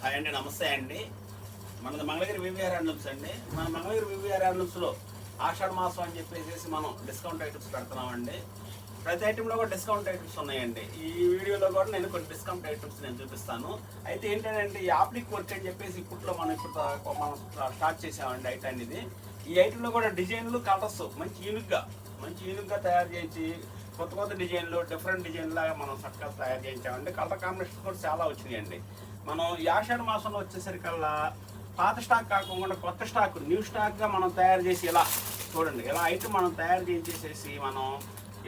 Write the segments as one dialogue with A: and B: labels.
A: Hi అండి, నమస్తే అండి. మనది మంగళగిరి వివిఆర్ హ్యాండ్లూమ్స్ అండి. మన మంగళగిరి వివిఆర్ హ్యాండ్లూమ్స్లో ఆషాఢ మాసం అని చెప్పేసి మనం డిస్కౌంట్ ఐటమ్స్ పెడుతున్నామండి. ప్రతి ఐటెంలో కూడా డిస్కౌంట్ ఐటమ్స్ ఉన్నాయండి. ఈ వీడియోలో కూడా నేను కొన్ని డిస్కౌంట్ ఐటమ్స్ నేను చూపిస్తాను. అయితే ఏంటంటే ఈ యాప్లిక్ వర్క్ అని చెప్పేసి ఇప్పట్లో మనం స్టార్ట్ చేసామండి ఐటమ్ ఇది. ఈ ఐటెంలో కూడా డిజైన్లు కలర్స్ మంచి యూనిక్గా తయారు చేయించి కొత్త డిజైన్లు డిఫరెంట్ డిజైన్ లాగా మనం చక్కగా తయారు చేయించామండి. కలర్ కాంబినేషన్స్ కూడా చాలా వచ్చినాయండి. మనం ఈ ఆషాఢ మాసంలో వచ్చేసరికల్లా పాత స్టాక్ కాకుండా కొత్త స్టాక్ న్యూ స్టాక్గా మనం తయారు చేసి ఇలా చూడండి, ఇలా ఐటమ్ మనం తయారు చేసేసి మనం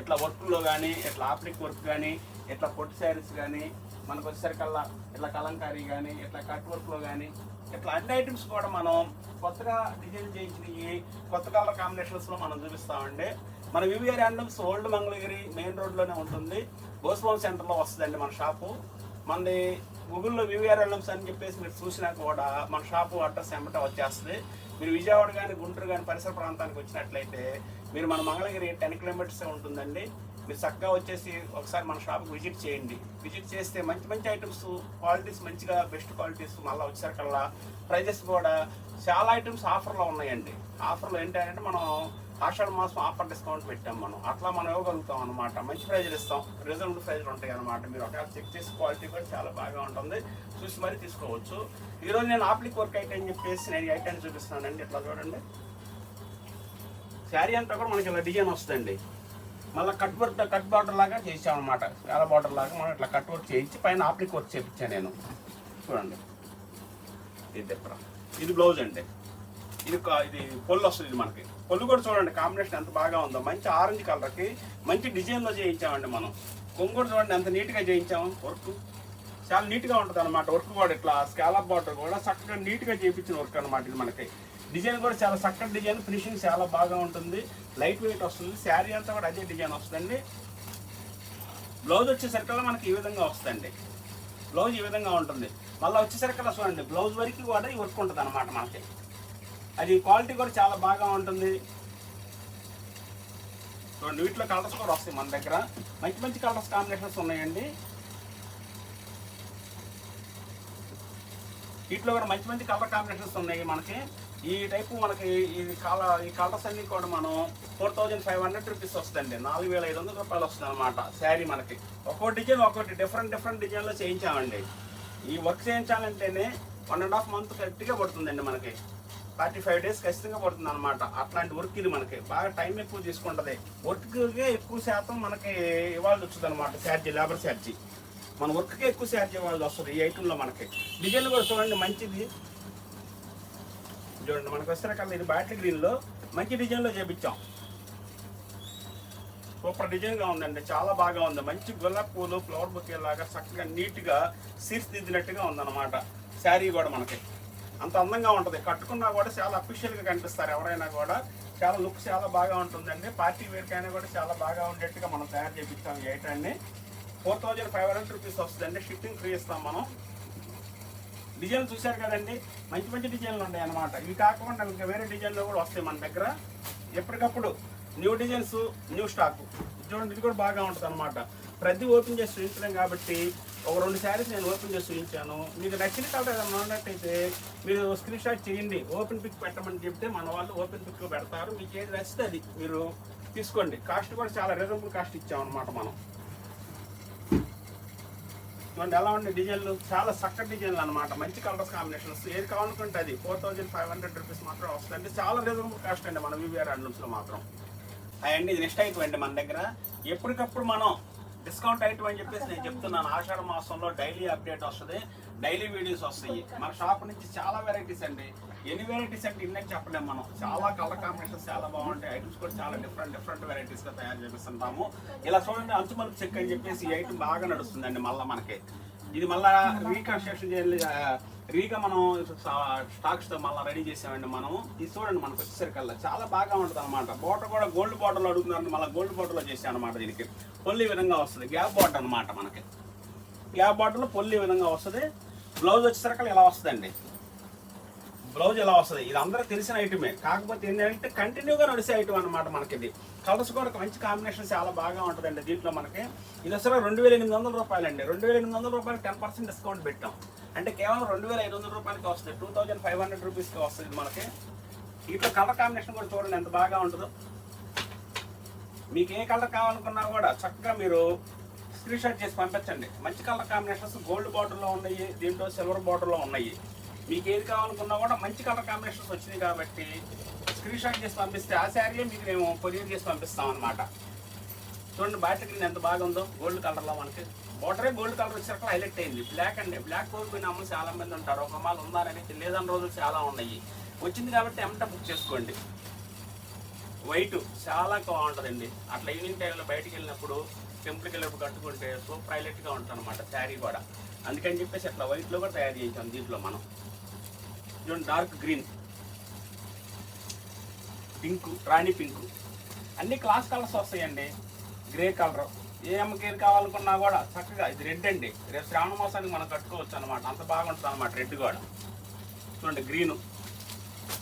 A: ఇట్లా వర్క్లో కానీ ఇట్లా ఆప్లిక్ వర్క్ కానీ ఇట్లా పొట్టి శారీస్ కానీ మనకు వచ్చేసరికల్లా ఇట్లా కలంకారీ కానీ ఇట్లా కట్ వర్క్లో కానీ ఇట్లా అన్ని ఐటమ్స్ కూడా మనం కొత్తగా డిజైన్ చేయించినవి కొత్త కలర్ కాంబినేషన్స్లో మనం చూపిస్తామండి. మన VVR handlooms old Mangalagiri main రోడ్లోనే ఉంటుంది. గోస్వామి సెంటర్లో వస్తుందండి మన షాపు. మనది గూగుల్లో వివిఆర్ హ్యాండ్లూమ్స్ అని చెప్పేసి మీరు చూసినా కూడా మన షాపు అడ్రస్ వెంబట వచ్చేస్తుంది. మీరు విజయవాడ కానీ గుంటూరు కానీ పరిసర ప్రాంతానికి వచ్చినట్లయితే మీరు మన మంగళగిరి 10 కిలోమీటర్సే ఉంటుందండి. మీరు చక్కగా వచ్చేసి ఒకసారి మన షాప్కి విజిట్ చేయండి. విజిట్ చేస్తే మంచి ఐటమ్స్ క్వాలిటీస్ మంచిగా బెస్ట్ క్వాలిటీస్ మళ్ళీ వచ్చేసరికల్లా ప్రైజెస్ కూడా చాలా ఐటమ్స్ ఆఫర్లో ఉన్నాయండి. ఆఫర్లో ఏంటంటే మనం ఆషాఢ మాసం ఆఫర్ డిస్కౌంట్ పెట్టాం. అట్లా మనం ఇవ్వగలుగుతాం అనమాట. మంచి ప్రైజ్లు ఇస్తాం, రీజనబుల్ ప్రైజ్లు ఉంటాయి అనమాట. మీరు ఒకవేళ చెక్ చేసి క్వాలిటీ కూడా చాలా బాగా ఉంటుంది, చూసి మరీ తీసుకోవచ్చు. ఈరోజు నేను ఆప్లిక్ వర్క్ ఐటమ్ అని చెప్పేసి నేను ఈ ఐటమ్ చూపిస్తున్నానండి. ఇట్లా చూడండి, శారీ అంతా కూడా మనకి ఇలా డిజైన్ వస్తుందండి. మళ్ళీ కట్ బార్డర్ లాగా చేసామన్నమాట. చాలా బార్డర్ లాగా మనం ఇట్లా కట్ వర్క్ చేయించి పైన ఆప్లిక్ వర్క్ చేయించాను నేను. చూడండి, ఇది బ్లౌజ్ అండి. ఇది పొల్లు వస్తుంది. ఇది మనకి పొల్లు కూడా చూడండి కాంబినేషన్ ఎంత బాగా ఉందో. మంచి ఆరెంజ్ కలర్కి మంచి డిజైన్లో చేయించామండి మనం. కొంగు కూడా చూడండి ఎంత నీట్గా చేయించాము. వర్క్ చాలా నీట్గా ఉంటుంది అనమాట. వర్క్ కూడా ఇట్లా స్కాలప్ బార్డర్ కూడా చక్కగా నీట్గా చేయించిన వర్క్ అనమాట. ఇది మనకి డిజైన్ కూడా చాలా చక్కటి డిజైన్, ఫినిషింగ్ చాలా బాగా ఉంటుంది, లైట్ వెయిట్ వస్తుంది. శారీ అంతా కూడా అదే డిజైన్ వస్తుందండి. బ్లౌజ్ వచ్చేసరికల్లా మనకి ఈ విధంగా వస్తుందండి. బ్లౌజ్ ఈ విధంగా ఉంటుంది. మళ్ళీ వచ్చేసరికల్లా చూడండి బ్లౌజ్ వరకు కూడా ఈ వర్క్ ఉంటుంది అనమాట మనకి. అది క్వాలిటీ కూడా చాలా బాగా ఉంటుంది. చూడండి, వీటిలో కలర్స్ కూడా వస్తాయి మన దగ్గర. మంచి కలర్స్ కాంబినేషన్స్ ఉన్నాయండి. వీటిలో కూడా మంచి కలర్ కాంబినేషన్స్ ఉన్నాయి మనకి. ఈ టైపు మనకి ఈ కలర్స్ అన్నీ కూడా మనం 4500 రూపీస్ వస్తుందండి. 4500 రూపాయలు వస్తుంది అనమాట శారీ మనకి. ఒక్కో డిజైన్ ఒక్కొక్కటి డిఫరెంట్ డిజైన్లో చేయించామండి. ఈ వర్క్ చేయించాలంటేనే 1.5 మంత్ గట్టిగా పడుతుందండి మనకి. 45 డేస్ ఖచ్చితంగా పడుతుంది అనమాట. అట్లాంటి వర్క్ ఇది మనకి బాగా టైం ఎక్కువ తీసుకుంటుంది. వర్క్కే ఎక్కువ శాతం మనకి ఇవ్వాల్సి వస్తుంది అనమాట. ఛార్జీ, లేబర్ ఛార్జీ మన వర్క్కే ఎక్కువ ఛార్జీ ఇవ్వాల్సి వస్తుంది ఈ ఐటెంలో మనకి. డిజైన్ కూడా చూడండి మంచిది. చూడండి మనకి వస్తే ఇది బాటిల్ గ్రీన్లో మంచి డిజైన్లో చేపించాం. సూపర్ డిజైన్గా ఉందండి, చాలా బాగా ఉంది. మంచి గులాబీ పూలు ఫ్లవర్ బొకే లాగా చక్కగా నీట్గా తీర్చిదిద్దినట్టుగా ఉందన్నమాట. శారీ కూడా మనకి అంత అందంగా ఉంటుంది. కట్టుకున్నా కూడా చాలా అఫీషియల్గా కనిపిస్తారు ఎవరైనా కూడా. చాలా లుక్ చాలా బాగా ఉంటుందండి. పార్టీ వేర్కైనా కూడా చాలా బాగా ఉండేట్టుగా మనం తయారు చేయించాం ఈ ఐటాన్ని. 4500 రూపీస్ వస్తుందండి. షిప్పింగ్ ఫ్రీ ఇస్తాం మనం. డిజైన్లు చూశారు కదండి, మంచి డిజైన్లు ఉన్నాయి అన్నమాట. ఇవి కాకుండా ఇంకా వేరే డిజైన్లు కూడా వస్తాయి మన దగ్గర. ఎప్పటికప్పుడు న్యూ డిజైన్స్, న్యూ స్టాక్. చూడండి, ఇది కూడా బాగా ఉంటుంది అనమాట. ప్రతి ఓపెన్ చేసి చూపించలేం కాబట్టి ఒక 2 శారీస్ నేను ఓపెన్ చేసి చూపించాను. మీకు నచ్చిన కలర్ ఏదైనా ఉన్నట్టయితే మీరు స్క్రీన్ షాట్ చేయండి, ఓపెన్ పిక్ పెట్టమని చెప్తే మన వాళ్ళు ఓపెన్ పిక్ పెడతారు. మీకు ఏది నచ్చితే అది మీరు తీసుకోండి. కాస్ట్ కూడా చాలా రీజనబుల్ కాస్ట్ ఇచ్చామన్నమాట మనం. చూడండి ఎలా ఉండే డిజైన్లు, చాలా చక్కటి డిజైన్లు అనమాట. మంచి కలర్స్ కాంబినేషన్స్. ఏది కావాలనుకుంటే అది 4500 రూపీస్ మాత్రం వస్తుంది. అంటే చాలా రీజనబుల్ కాస్ట్ అండి మన వివిఆర్ హ్యాండ్లూమ్స్లో మాత్రం. అండి ఇది నెక్స్ట్ ఐటమ్ అండి మన దగ్గర. ఎప్పటికప్పుడు మనం డిస్కౌంట్ ఐటమ్ అని చెప్పేసి నేను చెప్తున్నాను. ఆషాఢ మాసంలో డైలీ అప్డేట్ వస్తుంది, డైలీ వీడియోస్ వస్తాయి. మన షాప్ నుంచి చాలా వెరైటీస్ అండి. ఎన్ని వెరైటీస్ అంటే ఇన్నీ చెప్పలేము మనం. చాలా కలర్ కాంబినేషన్స్ చాలా బాగుంటాయి. ఐటమ్స్ కూడా చాలా డిఫరెంట్ వెరైటీస్గా తయారు చేపిస్తుంటాము. ఇలా చూడండి, అంచుమలుపు చెక్ అని చెప్పేసి ఈ ఐటమ్ బాగా నడుస్తుందండి. మళ్ళీ మనకి ఇది మళ్ళీ రీకన్స్ట్రక్షన్ చేయాలి. రీగా మనం స్టాక్స్తో మళ్ళీ రెడీ చేసామండి మనం. ఇది చూడండి మనకు వచ్చేసరికల్లా చాలా బాగా ఉంటుంది అనమాట. బార్డర్ కూడా గోల్డ్ బార్డర్లో అడుగుతున్నారు, మళ్ళీ గోల్డ్ బార్డర్లో చేసాం అనమాట. దీనికి పొల్లి విధంగా వస్తుంది, గ్యాప్ బార్డర్ అనమాట మనకి. గ్యాప్ బార్డర్లో పొల్లి విధంగా వస్తుంది. బ్లౌజ్ వచ్చేసరికల్లా ఇలా వస్తుందండి. బ్లౌజ్ ఎలా వస్తుంది, ఇది అందరూ తెలిసిన ఐటమే. కాకపోతే ఏంటంటే కంటిన్యూగా నడిచే ఐటమ్ అనమాట మనకి. ఇది కలర్స్ కూడా మంచి కాంబినేషన్ చాలా బాగా ఉంటుందండి దీంట్లో మనకి. ఇది అసలు 2800 రూపాయలు అండి. 2800 రూపాయలు 10% డిస్కౌంట్ పెట్టాం. అంటే కేవలం 2500 రూపాయలకి వస్తుంది, 2500 రూపీస్కి వస్తుంది మనకి. ఇట్లా కలర్ కాంబినేషన్ కూడా చూడండి ఎంత బాగా ఉంటుందో. మీకు ఏ కలర్ కావాలనుకున్నా కూడా చక్కగా మీరు స్క్రీన్ షాట్ చేసి పంపించండి. మంచి కలర్ కాంబినేషన్స్ గోల్డ్ బార్డర్లో ఉన్నాయి, దీంట్లో సిల్వర్ బార్డర్లో ఉన్నాయి. మీకు ఏది కావాలనుకున్నా కూడా మంచి కలర్ కాంబినేషన్స్ వచ్చినాయి కాబట్టి స్క్రీన్ షాట్ చేసి పంపిస్తే ఆ శారీ మీకు మేము కొరియర్ చేసి పంపిస్తాం అనమాట. చూడండి బాటిల్ గ్రీన్ ఎంత బాగుందో, గోల్డ్ కలర్లో మనకి బార్డరే గోల్డ్ కలర్ వచ్చేసరికి హైలైట్ అయింది. బ్లాక్ అండి, బ్లాక్ కోల్పోయిన అమ్మలు చాలా మంది ఉంటారు, ఒక అమ్మాలు ఉందారని లేదని రోజులు చాలా ఉన్నాయి. వచ్చింది కాబట్టి ఎమ్మట బుక్ చేసుకోండి. వైట్ చాలా బాగుంటుందండి, అట్లా ఈవినింగ్ టైంలో బయటికి వెళ్ళినప్పుడు టెంపుల్కి వెళ్ళినప్పుడు కట్టుకుంటే సూపర్ హైలైట్గా ఉంటుంది అనమాట శారీ కూడా. అందుకని చెప్పేసి అట్లా వైట్లో కూడా తయారు చేయించాం దీంట్లో మనం. చూడండి డార్క్ గ్రీన్, పింక్, రాణి పింక్, అన్ని క్లాస్ కలర్స్ వస్తాయండి. గ్రే కలర్ ఏ అమ్మకి ఏది కావాలనుకున్నా కూడా చక్కగా. ఇది రెడ్ అండి, రేపు శ్రావణ మాసానికి మనం కట్టుకోవచ్చు అనమాట, అంత బాగుంటుంది అనమాట రెడ్ కూడా. చూడండి గ్రీను,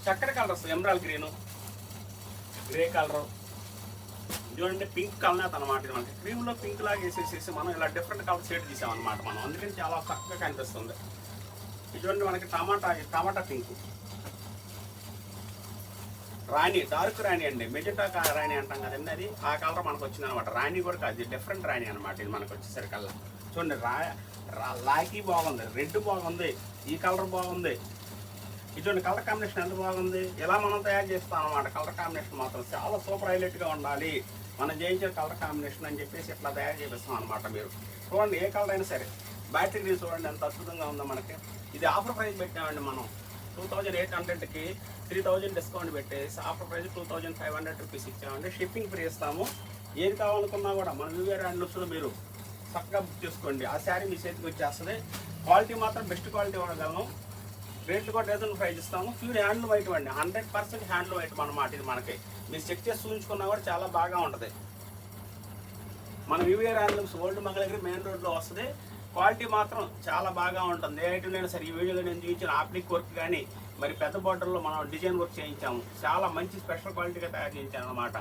A: చక్కటి colours, emerald green, grey colour, చూడండి పింక్ కలర్ అనమాట. ఇది మనకి క్రీమ్లో పింక్ లాగా వేసేసేసి మనం ఇలా డిఫరెంట్ కలర్ షేడ్ తీసామన్నమాట మనం, అందుకని చాలా చక్కగా కనిపిస్తుంది. ఇటువంటి మనకి టమాటా పింక్, రాణి, డార్క్ రాణి అండి, మెజెంటా రాణి అంటాం కదండి, అది ఆ కలర్ మనకు వచ్చింది అనమాట. రాణి కూడా కాదు, ఇది డిఫరెంట్ రాణి అనమాట. ఇది మనకు వచ్చేసరికల్లా చూడండి లాకీ బాగుంది, రెడ్ బాగుంది, ఈ కలర్ బాగుంది. ఇటువంటి కలర్ కాంబినేషన్ ఎంత బాగుంది. ఇలా మనం తయారు చేస్తాం అనమాట. కలర్ కాంబినేషన్ మాత్రం చాలా సూపర్ హైలైట్గా ఉండాలి, మనం జయించే కలర్ కాంబినేషన్ అని చెప్పేసి ఇట్లా తయారు చేపిస్తాం అనమాట. మీరు చూడండి ఏ కలర్ అయినా సరే. బ్యాటరీ గ్రీన్ చూడండి ఎంత అద్భుతంగా ఉందో మనకి. ఇది ఆఫర్ ప్రైస్ పెట్టామండి మనం, 2800కి 3000 డిస్కౌంట్ పెట్టేసి ఆఫర్ ప్రైస్ 2500 రూపీస్ ఇచ్చామండి. షిప్పింగ్ ఫ్రీ ఇస్తాము. ఏది కావాలనుకున్నా కూడా మన వివిఆర్ హ్యాండ్లూమ్స్లో మీరు చక్కగా బుక్ చేసుకోండి, ఆ శారీ మీ చేతికి వచ్చేస్తుంది. క్వాలిటీ మాత్రం బెస్ట్ క్వాలిటీ ఇవ్వగలను, రేట్లు కూడా రీజనబుల్ ప్రైస్ ఇస్తాము. ప్యూర్ హ్యాండ్లూమ్ ఐటమ్ అండి, 100% హ్యాండ్లూమ్ ఐటమ్ అన్నమాట. ఇది మనకి మీరు చెక్ చేసి చూపించుకున్నా కూడా చాలా బాగా ఉంటుంది. మన VVR handlooms old Mangalagiri main రోడ్లో వస్తుంది. క్వాలిటీ మాత్రం చాలా బాగా ఉంటుంది. ఏ ఐటమ్ అయినా సరే ఈ వీడియోలో నేను చూపించిన ఆప్లిక్ వర్క్ కానీ మరి పెద్ద బార్డర్లో మనం డిజైన్ వర్క్ చేయించాము, చాలా మంచి స్పెషల్ క్వాలిటీగా తయారు చేయించాను అనమాట.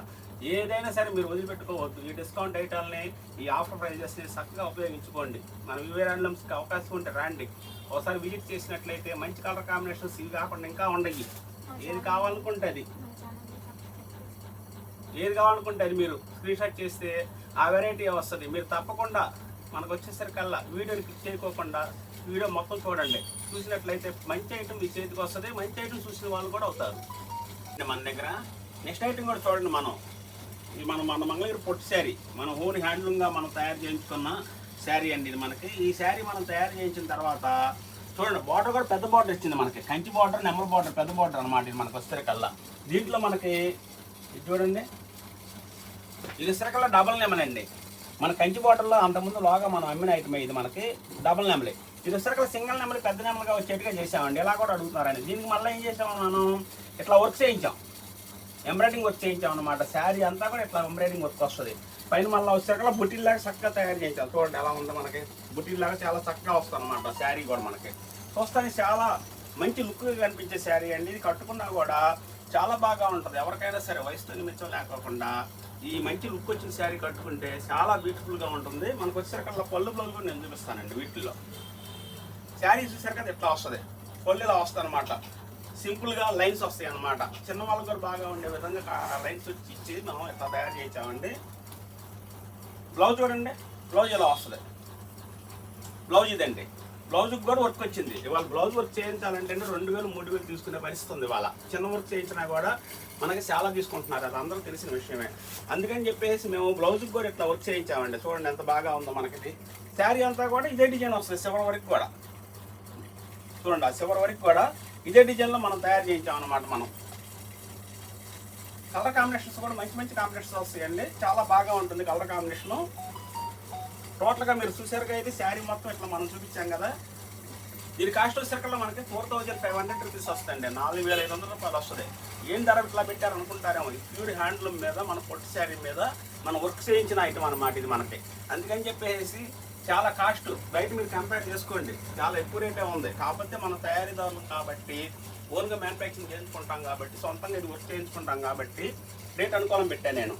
A: ఏదైనా సరే మీరు వదిలిపెట్టుకోవద్దు. ఈ డిస్కౌంట్ ఐటాలని, ఈ ఆఫర్ ప్రైజెస్ని చక్కగా ఉపయోగించుకోండి. మన వివిఆర్ హ్యాండ్లూమ్స్కి అవకాశం ఉంటే రండి, ఒకసారి విజిట్ చేసినట్లయితే మంచి కలర్ కాంబినేషన్స్ ఇవి కాకుండా ఇంకా ఉండయి. ఏది కావాలనుకుంటే అది మీరు స్క్రీన్ షాట్ చేస్తే ఆ వెరైటీ వస్తుంది. మీరు తప్పకుండా మనకు వచ్చేసరికల్లా వీడియోని క్లిక్ చేయకోకుండా వీడియో మొత్తం చూడండి. చూసినట్లయితే మంచి ఐటమ్ మీ చేతికి వస్తుంది. మంచి ఐటమ్ చూసిన వాళ్ళు కూడా అవుతారు మన దగ్గర. నెక్స్ట్ ఐటమ్ కూడా చూడండి. మన మంగళగిరి పొట్టి శారీ, మన ఓన్ హ్యాండ్లూమ్గా మనం తయారు చేయించుకున్న శారీ అండి ఇది మనకి. ఈ శారీ మనం తయారు చేయించిన తర్వాత చూడండి బార్డర్ కూడా పెద్ద బార్డర్ ఇచ్చింది మనకి, కంచి బార్డర్, నెమల బార్డర్, పెద్ద బార్డర్ అనమాట. ఇది మనకు వచ్చేసరికల్లా దీంట్లో మనకి ఇది చూడండి, ఇది వచ్చేసరికల్లా డబల్ నెమలండి. మన కంచి బార్డర్లో అంతకుముందు లోగా మనం అమ్మిన ఐటమ్ ఇది మనకి డబల్ నెమలే. ఇది వచ్చేసరికి సింగిల్ నెమలి పెద్ద నెమలుగా వచ్చేట్టుగా చేసామండి. ఇలా కూడా అడుగుతున్నారండి. దీనికి మళ్ళీ ఏం చేసాము, మనం ఇట్లా వర్క్ చేయించాం, ఎంబ్రాయిడింగ్ వర్క్ చేయించాం అనమాట. శారీ అంతా కూడా ఇట్లా ఎంబ్రాయిడింగ్ వర్క్ వస్తుంది. పైన మళ్ళీ వచ్చేసరికి బుట్టిల్లాగా చక్కగా తయారు చేయించాం. చూడండి ఎలా ఉందో మనకి, బుట్టిల్లాగా చాలా చక్కగా వస్తుంది అనమాట శారీ కూడా మనకి. చూస్తానికి చాలా మంచి లుక్గా కనిపించే శారీ అండి. ఇది కట్టుకున్నా కూడా చాలా బాగా ఉంటుంది. ఎవరికైనా సరే వయసుతో నిమిత్తం లేకోకుండా ఈ మంచి లుక్ వచ్చిన శారీ కట్టుకుంటే చాలా బ్యూటిఫుల్గా ఉంటుంది. మనకు వచ్చేసరికల్లా పళ్ళు బ్లౌజ్ కూడా నేను చూపిస్తానండి. వీటిల్లో శారీ చూసేసరికి ఎట్లా వస్తుంది, పళ్ళు ఇలా వస్తుంది అనమాట. సింపుల్గా లైన్స్ వస్తాయి అనమాట. చిన్న వాళ్ళకి కూడా బాగా ఉండే విధంగా లైన్స్ వచ్చి ఇచ్చి మనం ఇట్లా తయారు చేయించామండి. బ్లౌజ్ చూడండి, బ్లౌజ్ ఇలా వస్తుంది. బ్లౌజ్ ఇదండి, బ్లౌజ్కి కూడా వర్క్ వచ్చింది. ఇవాళ బ్లౌజ్ వర్క్ చేయించాలంటే 2000 3000 తీసుకునే పరిస్థితి ఉంది. ఇవాళ చిన్న వర్క్ చేయించినా కూడా మనకి చాలా తీసుకుంటున్నారు, అది అందరూ తెలిసిన విషయమే. అందుకని చెప్పేసి మేము బ్లౌజ్కి కూడా ఇట్లా వర్క్ చేయించామండి. చూడండి ఎంత బాగా ఉందో మనకి. శారీ అంతా కూడా ఇదే డిజైన్ వస్తుంది, చివరి వరకు కూడా చూడండి. ఆ చివరి వరకు కూడా ఇదే డిజైన్లో మనం తయారు చేయించాం అనమాట. మనం కలర్ కాంబినేషన్స్ కూడా మంచి కాంబినేషన్స్ వస్తాయండి. చాలా బాగా ఉంటుంది కలర్ కాంబినేషను. టోటల్గా మీరు చూసారుగా ఇది శారీ మొత్తం ఇట్లా మనం చూపించాం కదా. దీని కాస్ట్ వచ్చేసరికల్లా మనకి 4500 రూపీస్ వస్తుందండి, 4500 రూపాయలు వస్తుంది. ఏం ధర ఇట్లా పెట్టారు అనుకుంటారేమో. ఇది ప్యూర్ హ్యాండ్లూమ్ మీద మన పొట్టి శారీ మీద మనం వర్క్ చేయించిన ఐటమ్ అనమాట ఇది మనకి. అందుకని చెప్పేసి చాలా కాస్ట్, బయట మీరు కంపేర్ చేసుకోండి చాలా ఎక్కువ రేటే ఉంది. కాకపోతే మనం తయారీదారులు కాబట్టి ఓన్గా మ్యానుఫ్యాక్చరింగ్ చేయించుకుంటాం కాబట్టి, సొంతంగా ఇది వర్క్ చేయించుకుంటాం కాబట్టి రేట్ అనుకూలం పెట్టాను నేను.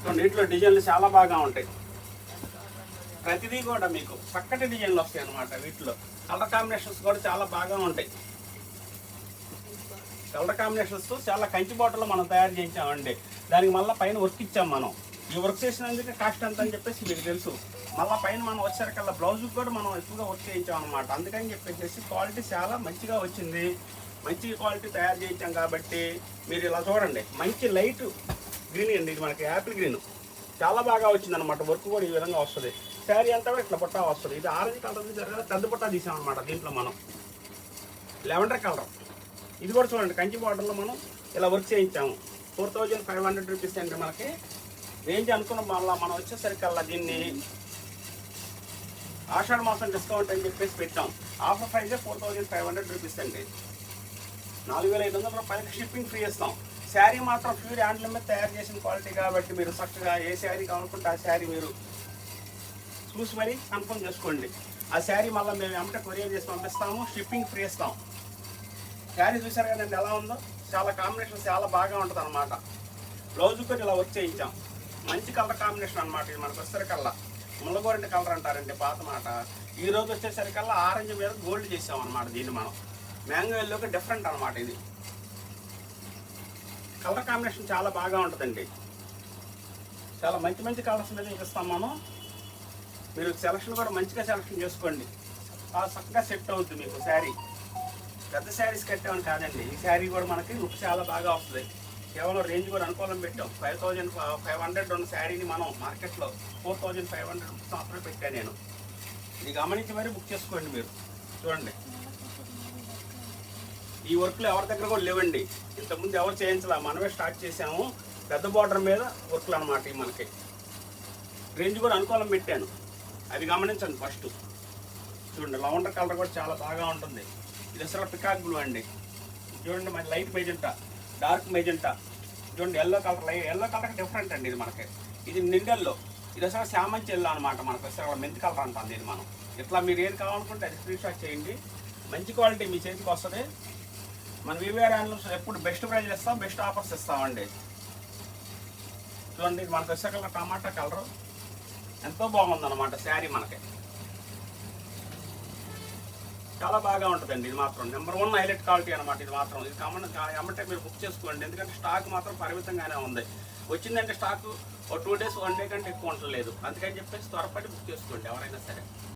A: సో నీటిలో డిజైన్లు చాలా బాగా ఉంటాయి. ప్రతిదీ కూడా మీకు చక్కటి డిజైన్లు వస్తాయి అన్నమాట. వీటిలో కలర్ కాంబినేషన్స్ కూడా చాలా బాగా ఉంటాయి. కలర్ కాంబినేషన్స్ చాలా కంచి బాటలో మనం తయారు చేయించామండి. దానికి మళ్ళీ పైన వర్క్ ఇచ్చాం మనం. ఈ వర్క్ చేసినందుకే కాస్ట్ ఎంత అని చెప్పేసి మీకు తెలుసు. మళ్ళీ పైన మనం వచ్చేసరికల్లా బ్లౌజ్కి కూడా మనం ఎక్కువగా వర్క్ చేయించాం అనమాట. అందుకని చెప్పేసి క్వాలిటీ చాలా మంచిగా వచ్చింది. మంచి క్వాలిటీ తయారు చేయించాం కాబట్టి మీరు ఇలా చూడండి. మంచి లైట్ గ్రీన్ అండి, ఇది మనకి యాపిల్ గ్రీన్ చాలా బాగా వచ్చింది అనమాట. వర్క్ కూడా ఈ విధంగా వస్తుంది. శారీ అంతా కూడా ఇట్లా పుట్టా వస్తుంది. ఇది ఆరెంజ్ కలర్ జరగాలి పెద్ద పుట్టా తీసాం అనమాట. దీంట్లో మనం లెవెండర్ కలర్ ఇది కూడా చూడండి. కంచి బార్డర్లో మనం ఇలా వర్క్ చేయించాము. 4500 రూపీస్ అండి మనకి రేంజ్ అనుకున్నాం. మళ్ళీ మనం వచ్చేసరికల్లా దీన్ని ఆషాఢ మాసం డిస్కౌంట్ అని చెప్పేసి పెట్టాం. ఆఫర్ ప్రైజే 4500 రూపీస్ అండి. 4500 రూపాయలకి షిప్పింగ్ ఫ్రీ ఇస్తాం. శారీ మాత్రం ప్యూర్ హ్యాండ్లూమ్ మీద తయారు చేసిన క్వాలిటీ కాబట్టి మీరు చక్కగా ఏ శారీ కావాలనుకుంటే ఆ శారీ మీరు చూసి మరీ కన్ఫర్మ్ చేసుకోండి. ఆ శారీ మళ్ళీ మేము వెంటనే కొరియర్ చేసి పంపిస్తాము. షిప్పింగ్ ఫ్రీ ఇస్తాం. శారీ చూసారు కదండి ఎలా ఉందో. చాలా కాంబినేషన్ చాలా బాగా ఉంటుంది అనమాట. బ్లౌజ్ కూడా ఇలా వర్క్ చేయించాం. మంచి కలర్ కాంబినేషన్ అనమాట. ఇది మనకు వచ్చేసరికల్లా ముల్లగోరెంటి కలర్ అంటారండి పాత మాట. ఈ రోజు వచ్చేసరికల్లా ఆరెంజ్ మీద గోల్డ్ చేసాం అనమాట. దీన్ని మనం మ్యాంగో ఎల్లోకి డిఫరెంట్ అనమాట. ఇది కలర్ కాంబినేషన్ చాలా బాగా ఉంటుందండి. చాలా మంచి మంచి కలర్స్ మీద చూపిస్తాం మనం. మీరు సెలక్షన్ కూడా మంచిగా సెలక్షన్ చేసుకోండి. చాలా చక్కగా సెట్ అవుతుంది మీకు శారీ. పెద్ద శారీస్ కట్టామని కాదండి. ఈ శారీ కూడా మనకి లుక్ చాలా బాగా వస్తుంది. కేవలం రేంజ్ కూడా అనుకూలం పెట్టాం. 5500 ఉన్న శారీని మనం మార్కెట్లో 4500 రూపీస్ మాత్రమే పెట్టాను నేను. ఇది గమనించి మరీ బుక్ చేసుకోండి. మీరు చూడండి, ఈ వర్క్లు ఎవరి దగ్గర కూడా లేవండి. ఇంతకుముందు ఎవరు చేయించాల, మనమే స్టార్ట్ చేసాము. పెద్ద బార్డర్ మీద వర్క్లు అనమాట. ఇవి మనకి రేంజ్ కూడా అనుకూలం పెట్టాను. అది గమనించండి. ఫస్ట్ చూడండి, లెవెండర్ కలర్ కూడా చాలా బాగా ఉంటుంది. ఇది అసలు పికాక్ బ్లూ అండి. చూడండి, మరి లైట్ మెజెంటా, డార్క్ మెజెంటా. చూడండి, ఎల్లో కలర్ డిఫరెంట్ అండి. ఇది మనకి ఇది నిండెల్లో. ఇది అసలు శామంచి ఎల్లో అనమాట. మనకు అసలు మెంతి కలర్ అంటాం దీన్ని మనం. ఇట్లా మీరు ఏది కావాలనుకుంటే అది స్క్రీన్ షాట్ చేయండి. మంచి క్వాలిటీ మీ చేతికి వస్తుంది. మన వివిఆర్ హ్యాండ్లూమ్స్ ఎప్పుడు బెస్ట్ ప్రైజ్ ఇస్తాం, బెస్ట్ ఆఫర్స్ ఇస్తామండి. చూడండి, మనకు వచ్చే టమాటా కలర్ ఎంతో బాగుందన్నమాట. శారీ మనకి చాలా బాగా ఉంటుందండి. ఇది మాత్రం నెంబర్ 1 హైలైట్ క్వాలిటీ అనమాట. ఇది మాత్రం ఇది ఎమ్మటే మీరు బుక్ చేసుకోండి. ఎందుకంటే స్టాక్ మాత్రం పరిమితంగానే ఉంది. వచ్చిందంటే స్టాక్ 2 డేస్ 1 డే కంటే ఎక్కువ ఉండలేదు. అందుకని చెప్పేసి త్వరపడి బుక్ చేసుకోండి ఎవరైనా సరే.